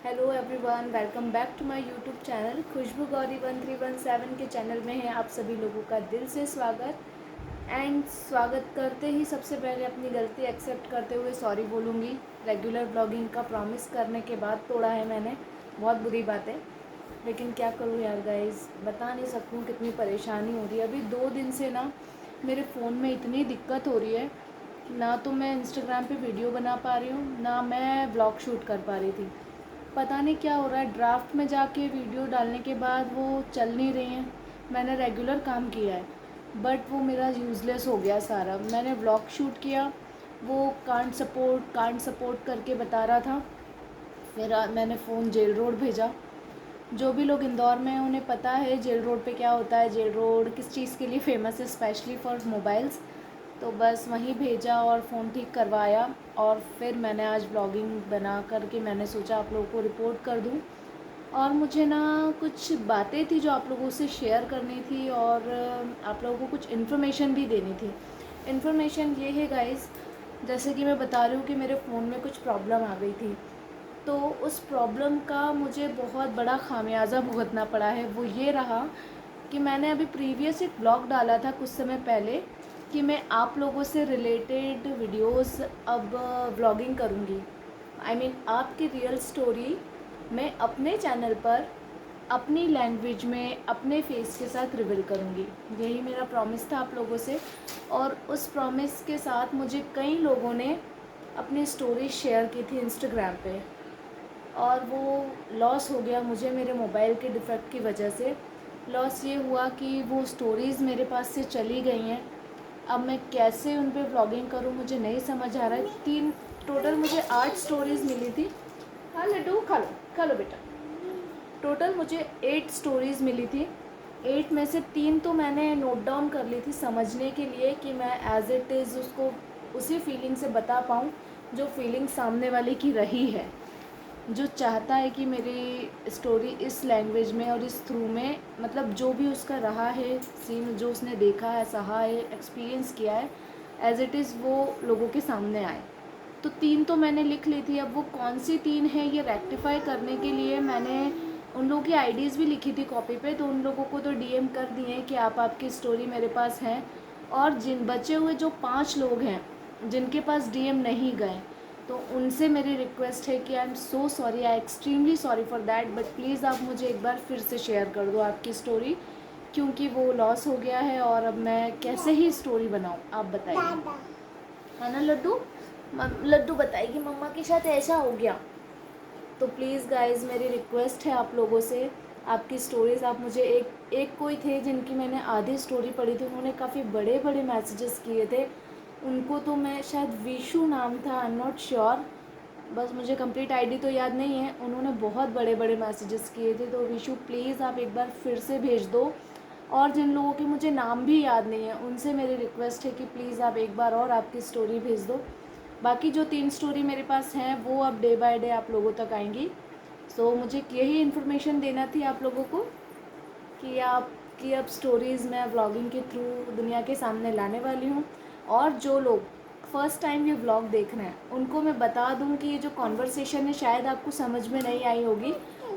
Hello everyone, welcome back to my YouTube channel. Khushbu Gauri 1317 के channel में है आप सभी लोगों का दिल से स्वागत। एंड स्वागत करते ही सबसे पहले अपनी गलती एक्सेप्ट करते हुए सॉरी बोलूँगी। रेगुलर ब्लॉगिंग का प्रॉमिस करने के बाद तोड़ा है मैंने, बहुत बुरी बात है। लेकिन क्या करूँ यार गाइस, बता नहीं सकती हूँ कितनी परेशानी हो रही है। अभी 2 दिन से ना मेरे फ़ोन में इतनी दिक्कत हो रही है, ना तो मैं इंस्टाग्राम पे वीडियो बना पा रही हूँ, ना मैं ब्लॉग शूट कर पा रही थी। पता नहीं क्या हो रहा है, ड्राफ्ट में जाके वीडियो डालने के बाद वो चल नहीं रही हैं। मैंने रेगुलर काम किया है बट वो मेरा यूज़लेस हो गया सारा। मैंने व्लॉग शूट किया, वो कांट सपोर्ट करके बता रहा था। फिर मैंने फ़ोन जेल रोड भेजा। जो भी लोग इंदौर में हैं उन्हें पता है जेल रोड पे क्या होता है, जेल रोड किस चीज़ के लिए फ़ेमस है, स्पेशली फॉर मोबाइल्स। तो बस वहीं भेजा और फ़ोन ठीक करवाया। और फिर मैंने आज ब्लॉगिंग बना करके मैंने सोचा आप लोगों को रिपोर्ट कर दूं। और मुझे ना कुछ बातें थी जो आप लोगों से शेयर करनी थी, और आप लोगों को कुछ इन्फॉर्मेशन भी देनी थी। इन्फॉर्मेशन ये है गाइस, जैसे कि मैं बता रही हूँ कि मेरे फ़ोन में कुछ प्रॉब्लम आ गई थी, तो उस प्रॉब्लम का मुझे बहुत बड़ा खामियाजा भुगतना पड़ा है। वो ये रहा कि मैंने अभी प्रीवियस एक ब्लॉग डाला था कुछ समय पहले कि मैं आप लोगों से रिलेटेड वीडियोस अब व्लॉगिंग करूँगी। आपकी रियल स्टोरी मैं अपने चैनल पर अपनी लैंग्वेज में अपने फेस के साथ रिवील करूँगी। यही मेरा प्रॉमिस था आप लोगों से। और उस प्रॉमिस के साथ मुझे कई लोगों ने अपनी स्टोरी शेयर की थी इंस्टाग्राम पे, और वो लॉस हो गया मुझे मेरे मोबाइल के डिफ़ेक्ट की वजह से। लॉस ये हुआ कि वो स्टोरीज़ मेरे पास से चली गई हैं। अब मैं कैसे उन पे व्लॉगिंग करूँ मुझे नहीं समझ आ रहा है। टोटल मुझे 8 स्टोरीज़ मिली थी। हाँ लड्डू खा लो बेटा। टोटल मुझे 8 स्टोरीज़ मिली थी। 8 में से 3 तो मैंने नोट डाउन कर ली थी समझने के लिए कि मैं एज़ इट इज़ उसको उसी फीलिंग से बता पाऊँ जो फीलिंग सामने वाले की रही है, जो चाहता है कि मेरी स्टोरी इस लैंग्वेज में और इस थ्रू में, मतलब जो भी उसका रहा है सीन, जो उसने देखा है, सहा है, एक्सपीरियंस किया है, एज इट इज़ वो लोगों के सामने आए। तो 3 तो मैंने लिख ली थी। अब वो कौन सी 3 है ये रेक्टिफाई करने के लिए मैंने उन लोगों की आईडीज़ भी लिखी थी कॉपी पे, तो उन लोगों को तो डीएम कर दिए कि आपकी स्टोरी मेरे पास है। और जिन बचे हुए जो 5 लोग हैं जिनके पास डीएम नहीं गए, तो उनसे मेरी रिक्वेस्ट है कि I am so sorry, I extremely sorry for that, but please आप मुझे एक बार फिर से शेयर कर दो आपकी स्टोरी, क्योंकि वो लॉस हो गया है और अब मैं कैसे ही स्टोरी बनाऊँ आप बताइए। है ना लड्डू? लड्डू बताएगी मम्मा के साथ ऐसा हो गया। तो प्लीज़ गाइज़ मेरी रिक्वेस्ट है आप लोगों से, आपकी स्टोरीज़ आप मुझे एक एक कोई थे जिनकी मैंने आधी स्टोरी पढ़ी थी, उन्होंने काफ़ी बड़े बड़े मैसेजेस किए थे। उनको तो मैं शायद विशु नाम था, आई एम नॉट श्योर, बस मुझे कंप्लीट आईडी तो याद नहीं है। उन्होंने बहुत बड़े बड़े मैसेजेस किए थे, तो विशु प्लीज़ आप एक बार फिर से भेज दो। और जिन लोगों के मुझे नाम भी याद नहीं है उनसे मेरी रिक्वेस्ट है कि प्लीज़ आप एक बार और आपकी स्टोरी भेज दो। बाकी जो 3 स्टोरी मेरे पास हैं वो अब डे बाय डे आप लोगों तक आएंगी। सो मुझे यही इन्फॉर्मेशन देना थी आप लोगों को कि आपकी अब स्टोरीज़ मैं व्लॉगिंग के थ्रू दुनिया के सामने लाने वाली हूँ। और जो लोग फर्स्ट टाइम ये व्लॉग देख रहे हैं उनको मैं बता दूँ कि ये जो कॉन्वर्सेशन है शायद आपको समझ में नहीं आई होगी,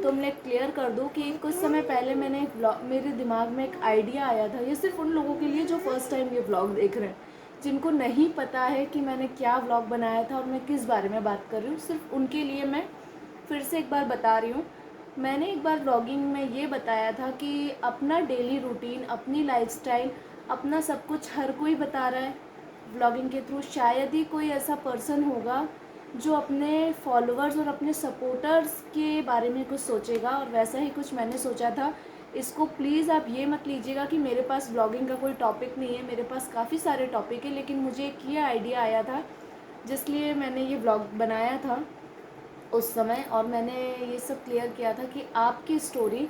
तो मैं क्लियर कर दूँ कि कुछ समय पहले मैंने एक व्लॉग, मेरे दिमाग में एक आइडिया आया था। ये सिर्फ उन लोगों के लिए जो फर्स्ट टाइम ये व्लॉग देख रहे हैं, जिनको नहीं पता है कि मैंने क्या व्लॉग बनाया था और मैं किस बारे में बात कर रही हूँ, सिर्फ उनके लिए मैं फिर से एक बार बता रही हूँ। मैंने एक बार व्लॉगिंग में ये बताया था कि अपना डेली रूटीन, अपनी लाइफस्टाइल, अपना सब कुछ हर कोई बता रहा है व्लॉगिंग के थ्रू। शायद ही कोई ऐसा पर्सन होगा जो अपने फॉलोअर्स और अपने सपोर्टर्स के बारे में कुछ सोचेगा, और वैसा ही कुछ मैंने सोचा था। इसको प्लीज़ आप ये मत लीजिएगा कि मेरे पास ब्लॉगिंग का कोई टॉपिक नहीं है, मेरे पास काफ़ी सारे टॉपिक है, लेकिन मुझे एक ये आइडिया आया था जिसलिए मैंने ये ब्लॉग बनाया था उस समय। और मैंने ये सब क्लियर किया था कि आपकी स्टोरी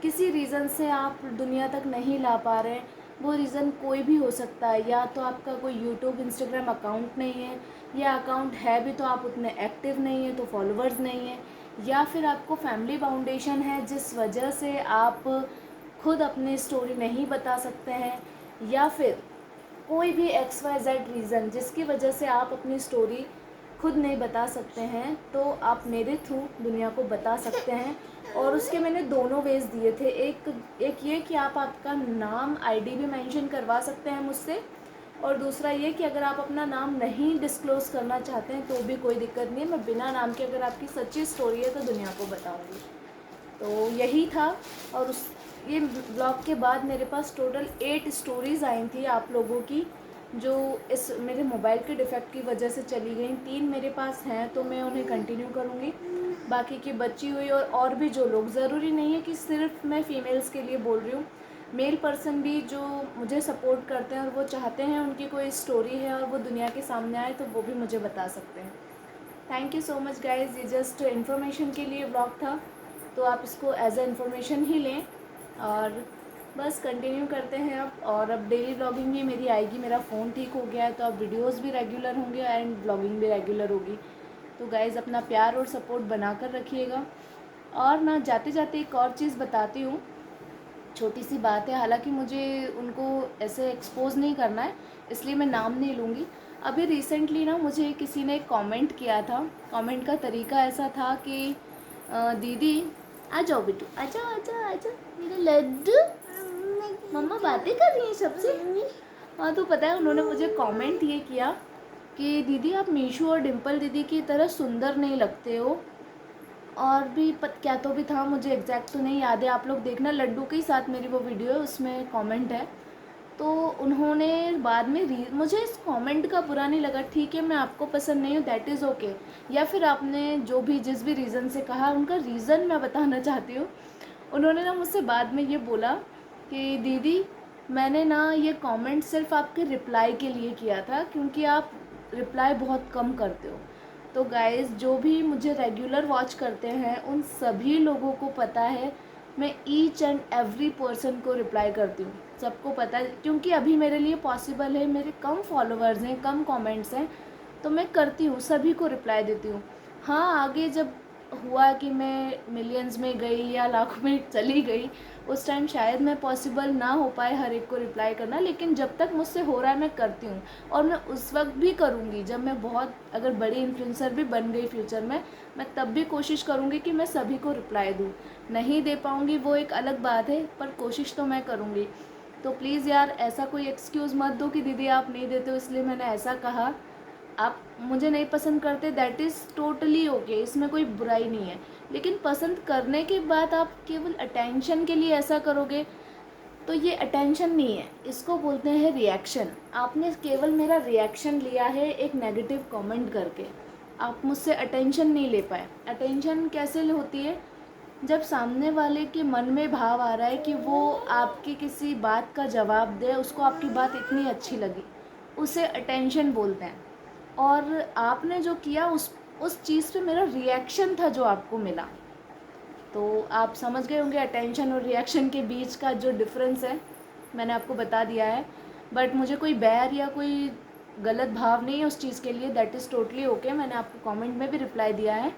किसी रीज़न से आप दुनिया तक नहीं ला पा रहे हैं, वो रीज़न कोई भी हो सकता है। या तो आपका कोई यूट्यूब इंस्टाग्राम अकाउंट नहीं है, या अकाउंट है भी तो आप उतने एक्टिव नहीं हैं तो फॉलोअर्स नहीं हैं, या फिर आपको फैमिली फाउंडेशन है जिस वजह से आप खुद अपनी स्टोरी नहीं बता सकते हैं, या फिर कोई भी XYZ रीज़न जिसकी वजह से आप अपनी स्टोरी खुद नहीं बता सकते हैं तो आप मेरे थ्रू दुनिया को बता सकते हैं। और उसके मैंने दोनों वेज दिए थे, एक ये कि आप आपका नाम आईडी भी मेंशन करवा सकते हैं मुझसे, और दूसरा ये कि अगर आप अपना नाम नहीं डिस्क्लोज़ करना चाहते हैं तो भी कोई दिक्कत नहीं है, मैं बिना नाम के अगर आपकी सच्ची स्टोरी है तो दुनिया को बताऊँगी। तो यही था। और उस ये ब्लॉग के बाद मेरे पास टोटल 8 स्टोरीज़ आई थी आप लोगों की, जो इस मेरे मोबाइल के डिफ़ेक्ट की वजह से चली गई। 3 मेरे पास हैं तो मैं उन्हें कंटिन्यू करूँगी, बाकी की बची हुई और भी जो लोग, ज़रूरी नहीं है कि सिर्फ मैं फ़ीमेल्स के लिए बोल रही हूँ, मेल पर्सन भी जो मुझे सपोर्ट करते हैं और वो चाहते हैं उनकी कोई स्टोरी है और वो दुनिया के सामने आए तो वो भी मुझे बता सकते हैं। Thank you so much guys, ये जस्ट इन्फॉर्मेशन के लिए ब्लॉग था, तो आप इसको एज ए इन्फॉर्मेशन ही लें। और बस कंटिन्यू करते हैं अब, और अब डेली ब्लॉगिंग भी मेरी आएगी, मेरा फ़ोन ठीक हो गया है तो अब वीडियोस भी रेगुलर होंगे एंड ब्लॉगिंग भी रेगुलर होगी। तो गाइज़ अपना प्यार और सपोर्ट बना कर रखिएगा। और मैं जाते जाते एक और चीज़ बताती हूँ, छोटी सी बात है, हालांकि मुझे उनको ऐसे एक्सपोज़ नहीं करना है इसलिए मैं नाम नहीं लूँगी। अभी रिसेंटली ना मुझे किसी ने कमेंट किया था, कमेंट का तरीका ऐसा था कि दीदी आ जाओ बेटू, आ जाओ आ जाओ आ जाओ मेरा लड्डू, मम्मा बातें कर रही हैं सबसे। हाँ तो पता है उन्होंने मुझे कमेंट ये किया कि दीदी आप मीशू और डिम्पल दीदी की तरह सुंदर नहीं लगते हो, और भी क्या तो भी था, मुझे एग्जैक्ट तो नहीं याद है, आप लोग देखना, लड्डू के ही साथ मेरी वो वीडियो है उसमें कमेंट है। तो उन्होंने बाद में मुझे इस कमेंट का बुरा नहीं लगा, ठीक है मैं आपको पसंद नहीं हूँ दैट इज़ ओके, या फिर आपने जो भी जिस भी रीज़न से कहा उनका रीज़न मैं बताना चाहती हूँ। उन्होंने ना मुझसे बाद में ये बोला कि दीदी मैंने ना ये कमेंट सिर्फ आपके रिप्लाई के लिए किया था क्योंकि आप रिप्लाई बहुत कम करते हो। तो गाइज़ जो भी मुझे रेगुलर वॉच करते हैं उन सभी लोगों को पता है मैं ईच एंड एवरी पर्सन को रिप्लाई करती हूँ, सबको पता है, क्योंकि अभी मेरे लिए पॉसिबल है, मेरे कम फॉलोअर्स हैं, कम कमेंट्स हैं, तो मैं करती हूँ, सभी को रिप्लाई देती हूँ। हाँ आगे जब हुआ कि मैं मिलियंस में गई या लाखों में चली गई उस टाइम शायद मैं पॉसिबल ना हो पाए हर एक को रिप्लाई करना, लेकिन जब तक मुझसे हो रहा है मैं करती हूँ। और मैं उस वक्त भी करूँगी जब मैं बहुत अगर बड़ी इन्फ्लुएंसर भी बन गई फ्यूचर में, मैं तब भी कोशिश करूँगी कि मैं सभी को रिप्लाई दूँ। नहीं दे पाऊँगी वो एक अलग बात है, पर कोशिश तो मैं करूँगी। तो प्लीज़ यार ऐसा कोई एक्सक्यूज़ मत दो कि दीदी आप नहीं देते हो इसलिए मैंने ऐसा कहा। आप मुझे नहीं पसंद करते दैट इज़ टोटली ओके, इसमें कोई बुराई नहीं है, लेकिन पसंद करने के बाद आप केवल अटेंशन के लिए ऐसा करोगे तो ये अटेंशन नहीं है, इसको बोलते हैं रिएक्शन। आपने केवल मेरा रिएक्शन लिया है एक नेगेटिव कमेंट करके, आप मुझसे अटेंशन नहीं ले पाए। अटेंशन कैसे होती है, जब सामने वाले के मन में भाव आ रहा है कि वो आपकी किसी बात का जवाब दे, उसको आपकी बात इतनी अच्छी लगी, उसे अटेंशन बोलते हैं। और आपने जो किया उस चीज़ पे मेरा रिएक्शन था जो आपको मिला, तो आप समझ गए होंगे अटेंशन और रिएक्शन के बीच का जो डिफरेंस है, मैंने आपको बता दिया है। बट मुझे कोई बैर या कोई गलत भाव नहीं है उस चीज़ के लिए, दैट इज़ टोटली ओके, मैंने आपको कमेंट में भी रिप्लाई दिया है,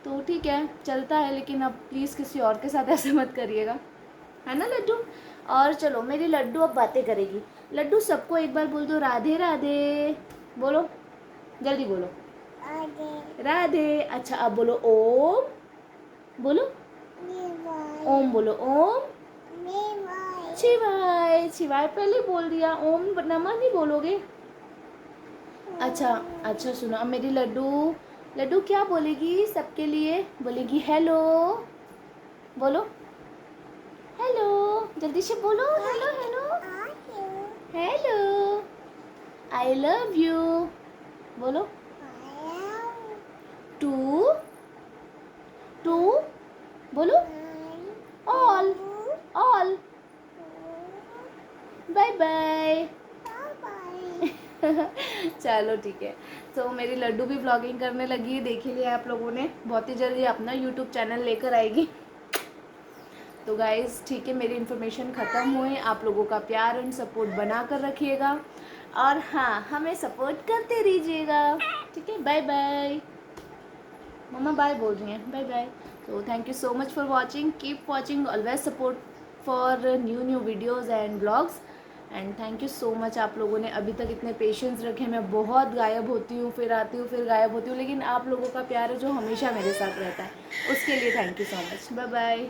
तो ठीक है चलता है। लेकिन अब प्लीज़ किसी और के साथ ऐसे मत करिएगा, है ना लड्डू। और चलो मेरी लड्डू अब बातें करेगी। लड्डू सबको एक बार बोल दो राधे राधे, बोलो जल्दी बोलो राधे राधे। अच्छा अब बोलो ओम, बोलो ओम, बोलो ओम शिवाय। शिवाय पहले बोल दिया, ओम नमः नहीं बोलोगे। अच्छा अच्छा सुनो, अब मेरी लड्डू लड्डू क्या बोलेगी सबके लिए, बोलेगी हेलो, बोलो हेलो, जल्दी से बोलो hello hello hello, I love you, बोलो टू टू, बोलो ऑल ऑल, बाय बाय। चलो ठीक है, तो मेरी लड्डू भी ब्लॉगिंग करने लगी, देख ही लिया आप लोगों ने, बहुत ही जल्दी अपना यूट्यूब चैनल लेकर आएगी। तो गाइज़ ठीक है, मेरी इन्फॉर्मेशन ख़त्म हुई, आप लोगों का प्यार एंड सपोर्ट बना कर रखिएगा, और हाँ हमें सपोर्ट करते रहिएगा, ठीक है। बाय बाय, मम्मा बाय बोल रही हैं, बाय बाय। तो thank you so much for watching, keep watching, always support for new videos and blogs. And thank you so much, आप लोगों ने अभी तक इतने पेशेंस रखे। मैं बहुत गायब होती हूँ, फिर आती हूँ, फिर गायब होती हूँ, लेकिन आप लोगों का प्यार है जो हमेशा मेरे साथ रहता है, उसके लिए thank you so much. Bye bye.